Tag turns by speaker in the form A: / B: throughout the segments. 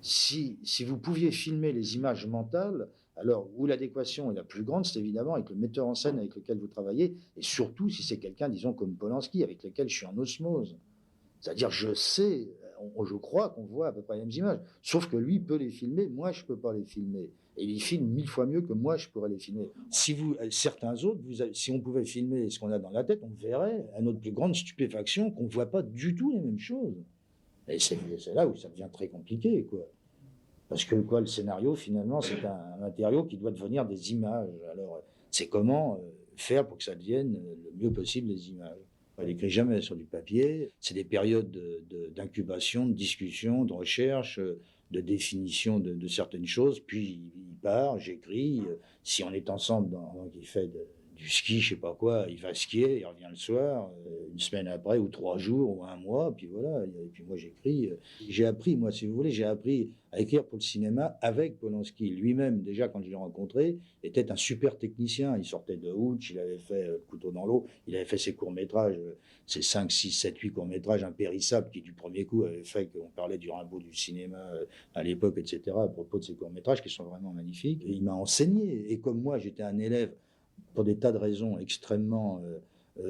A: Si vous pouviez filmer les images mentales, alors où l'adéquation est la plus grande, c'est évidemment avec le metteur en scène avec lequel vous travaillez, et surtout si c'est quelqu'un, disons, comme Polanski, avec lequel je suis en osmose. C'est-à-dire, je sais, je crois qu'on voit à peu près les mêmes images. Sauf que lui peut les filmer, moi je peux pas les filmer. Et il filme 1000 fois mieux que moi je pourrais les filmer. Si certains autres, si on pouvait filmer ce qu'on a dans la tête, on verrait à notre plus grande stupéfaction qu'on voit pas du tout les mêmes choses. Et c'est là où ça devient très compliqué, quoi. Parce que quoi, le scénario, finalement, c'est un matériau qui doit devenir des images. Alors, c'est comment faire pour que ça devienne le mieux possible des images. Elle n'écrit jamais sur du papier. C'est des périodes d'incubation, de discussion, de recherche, de définition de certaines choses. Puis il part, j'écris. Si on est ensemble, donc il fait du ski, je sais pas quoi, il va skier, il revient le soir, une semaine après, ou 3 jours, ou un mois, puis voilà. Et puis moi j'écris. J'ai appris, moi, si vous voulez, j'ai appris à écrire pour le cinéma avec Polanski. Lui-même, déjà, quand je l'ai rencontré, était un super technicien. Il sortait de Ouch, il avait fait Le couteau dans l'eau, il avait fait ses courts-métrages, ses 5, 6, 7, 8 courts-métrages impérissables qui, du premier coup, avaient fait qu'on parlait du Rimbaud du cinéma à l'époque, etc., à propos de ces courts-métrages qui sont vraiment magnifiques. Et il m'a enseigné. Et comme moi, j'étais un élève pour des tas de raisons extrêmement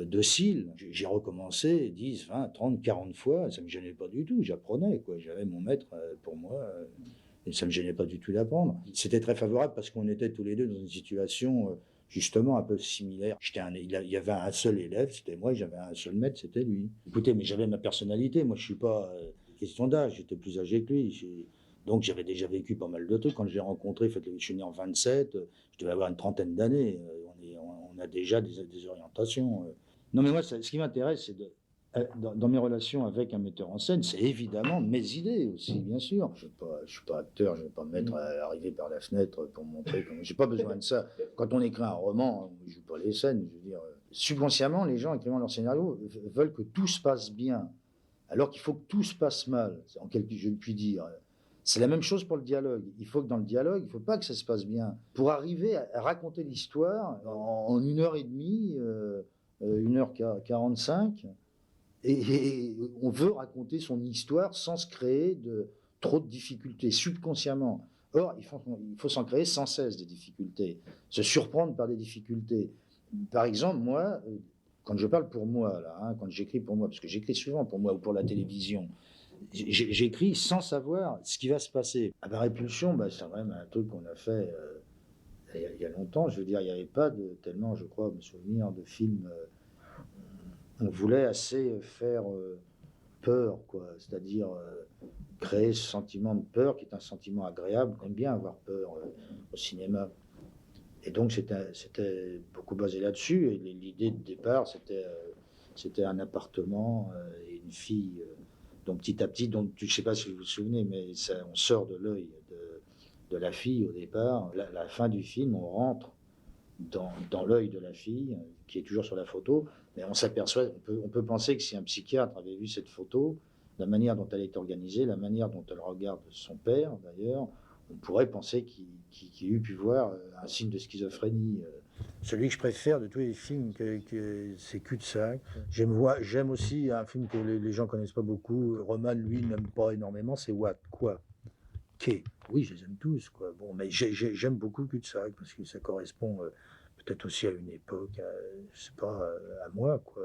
A: docile. J'ai recommencé 10, 20, 30, 40 fois, ça me gênait pas du tout, j'apprenais, quoi. J'avais mon maître pour moi, et ça me gênait pas du tout d'apprendre. C'était très favorable parce qu'on était tous les deux dans une situation justement un peu similaire. Il y avait un seul élève, c'était moi, et j'avais un seul maître, c'était lui. Écoutez, mais j'avais ma personnalité, moi je suis pas question d'âge, j'étais plus âgé que lui. Donc j'avais déjà vécu pas mal de trucs. Quand je l'ai rencontré, je suis né en 27, je devais avoir une trentaine d'années. On a déjà des orientations. Non, mais moi, ce qui m'intéresse, c'est dans mes relations avec un metteur en scène, c'est évidemment mes idées aussi, bien sûr. Je ne suis pas acteur, je ne vais pas me mettre à arriver par la fenêtre pour montrer comment. J'ai pas besoin de ça. Quand on écrit un roman, on ne joue pas les scènes. Je veux dire, subconsciemment, les gens écrivant leur scénario veulent que tout se passe bien, alors qu'il faut que tout se passe mal, en quelque je puis dire. C'est la même chose pour le dialogue. Il faut que dans le dialogue, il ne faut pas que ça se passe bien. Pour arriver à raconter l'histoire en 1 heure et demie, 1 heure 45, et on veut raconter son histoire sans se créer trop de difficultés subconsciemment. Or, il faut s'en créer sans cesse des difficultés, se surprendre par des difficultés. Par exemple, moi, quand je parle pour moi, là, hein, quand j'écris pour moi, parce que j'écris souvent pour moi ou pour la télévision, j'écris sans savoir ce qui va se passer. À ma Répulsion, c'est quand même un truc qu'on a fait il y a longtemps. Je veux dire, il n'y avait pas tellement, je crois, me souvenir de films. On voulait assez faire peur, quoi. C'est-à-dire créer ce sentiment de peur qui est un sentiment agréable. On aime bien avoir peur au cinéma. Et donc, c'était beaucoup basé là-dessus. Et l'idée de départ, c'était un appartement et une fille. Donc, petit à petit, donc, je ne sais pas si vous vous souvenez, mais on sort de l'œil de la fille au départ. La fin du film, on rentre dans l'œil de la fille, qui est toujours sur la photo, mais on s'aperçoit, on peut penser que si un psychiatre avait vu cette photo, la manière dont elle est organisée, la manière dont elle regarde son père, d'ailleurs, on pourrait penser qu'il eût pu voir un signe de schizophrénie. Celui que je préfère de tous les films, c'est Cul-de-sac. J'aime aussi un film que les gens connaissent pas beaucoup. Roman, lui, n'aime pas énormément, c'est What? Quoi? Quai. Oui, je les aime tous, quoi. Bon, mais j'aime beaucoup Cul-de-sac parce que ça correspond peut-être aussi à une époque, je sais pas, à moi, quoi.